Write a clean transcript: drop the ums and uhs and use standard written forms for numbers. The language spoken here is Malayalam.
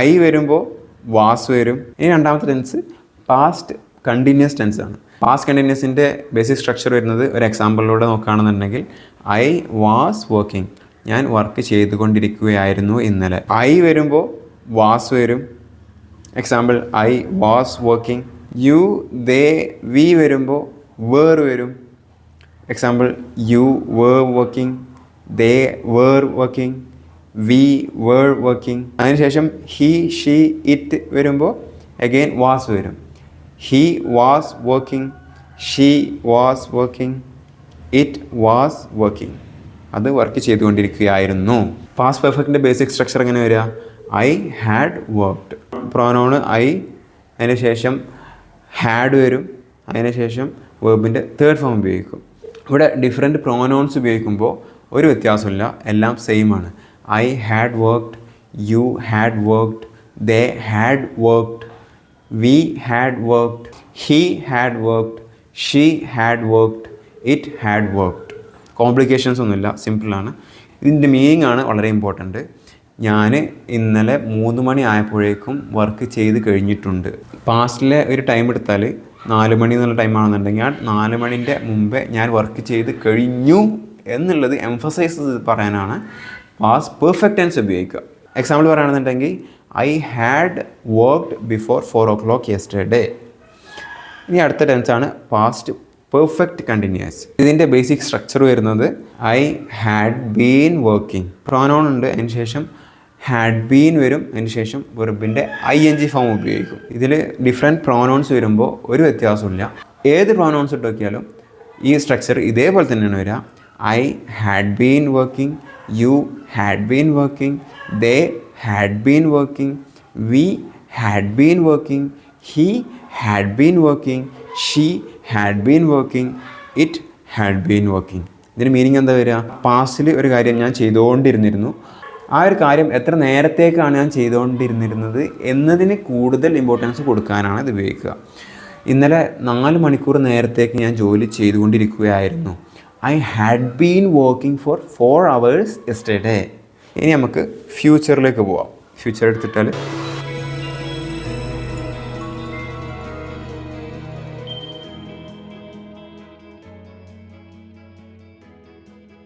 ഐ വരുമ്പോൾ വാസ് വരും. ഇനി രണ്ടാമത്തെ ടെൻസ് പാസ്റ്റ് കണ്ടിന്യൂസ് ടെൻസ് ആണ്. പാസ്റ്റ് കണ്ടിന്യൂസിൻ്റെ ബേസിക് സ്ട്രക്ചർ വരുന്നത് ഒരു എക്സാമ്പിളിലൂടെ നോക്കുകയാണെന്നുണ്ടെങ്കിൽ ഐ വാസ് വർക്കിംഗ്, ഞാൻ വർക്ക് ചെയ്തുകൊണ്ടിരിക്കുകയായിരുന്നു ഇന്നലെ. ഐ വരുമ്പോൾ വാസ് വരും. Example I was working. You they we വരുമ്പോൾ വേർ വരും. Example you were working, they were working, we were working. അതിനുശേഷം ഹി ഷീ ഇറ്റ് വരുമ്പോൾ അഗെയിൻ വാസ് വരും. He was working, she was working, it was working. അത് വർക്ക് ചെയ്തുകൊണ്ടിരിക്കുകയായിരുന്നു. പാസ്റ്റ് പെർഫെക്റ്റിൻ്റെ ബേസിക് സ്ട്രക്ചർ എങ്ങനെ വരിക? I had worked. Pronoun I, അതിന് ശേഷം ഹാഡ് വരും. അതിന് ശേഷം വേർബിൻ്റെ തേർഡ് ഫോം ഉപയോഗിക്കും. ഇവിടെ ഡിഫറെൻറ്റ് പ്രോനൗൺസ് ഉപയോഗിക്കുമ്പോൾ ഒരു വ്യത്യാസമില്ല, എല്ലാം സെയിം ആണ്. I had worked, you had worked, they had worked, we had worked, he had worked, she had worked, it had worked. Complications ഒന്നുമില്ല, സിമ്പിളാണ്. ഇതിൻ്റെ മീനിങ് ആണ് വളരെ ഇമ്പോർട്ടൻറ്റ്. ഞാൻ ഇന്നലെ 3 മണി ആയപ്പോഴേക്കും വർക്ക് ചെയ്ത് കഴിഞ്ഞിട്ടുണ്ട്. പാസ്റ്റിലെ ഒരു ടൈം എടുത്താൽ 4 മണി എന്നുള്ള ടൈമാണെന്നുണ്ടെങ്കിൽ ആ 4 മണിൻ്റെ മുമ്പേ ഞാൻ വർക്ക് ചെയ്ത് കഴിഞ്ഞു എന്നുള്ളത് എംഫസൈസ് പറയാനാണ് പാസ്റ്റ് പെർഫെക്റ്റ് ടെൻസ് ഉപയോഗിക്കുക. എക്സാമ്പിൾ പറയുകയാണെന്നുണ്ടെങ്കിൽ I had worked before 4 o'clock yesterday. ഇനി അടുത്ത ടെൻസാണ് പാസ്റ്റ് പെർഫെക്റ്റ് കണ്ടിന്യൂസ്. ഇതിൻ്റെ ബേസിക് സ്ട്രക്ചർ വരുന്നത് I had been working. Pronoun ഉണ്ട്, അതിന് ശേഷം ഹാഡ് ബീൻ വരും. അതിന് ശേഷം വെർബിൻ്റെ ING ഫോം ഉപയോഗിക്കും. ഇതിൽ ഡിഫറെൻറ്റ് പ്രോനൗൺസ് വരുമ്പോൾ ഒരു വ്യത്യാസമില്ല. ഏത് പ്രോനൗൺസ് ഇട്ട് നോക്കിയാലും ഈ സ്ട്രക്ചർ ഇതേപോലെ തന്നെയാണ് വരിക. I had been working, you had been working, they had been working, we had been working, he had been working, she had been working, it had been working. ഇതിന് മീനിങ് എന്താ വരിക? പാസ്റ്റിൽ ഒരു കാര്യം ഞാൻ ചെയ്തുകൊണ്ടിരുന്നിരുന്നു, ആ ഒരു കാര്യം എത്ര നേരത്തേക്കാണ് ഞാൻ ചെയ്തുകൊണ്ടിരുന്നിരുന്നത് എന്നതിന് കൂടുതൽ ഇമ്പോർട്ടൻസ് കൊടുക്കാനാണ് ഇത് ഉപയോഗിക്കുക. ഇന്നലെ 4 മണിക്കൂർ നേരത്തേക്ക് ഞാൻ ജോലി ചെയ്തുകൊണ്ടിരിക്കുകയായിരുന്നു. I had been working for 4 hours yesterday. ഇനി നമുക്ക് ഫ്യൂച്ചറിലേക്ക് പോവാം. ഫ്യൂച്ചർ എടുത്തിട്ടാൽ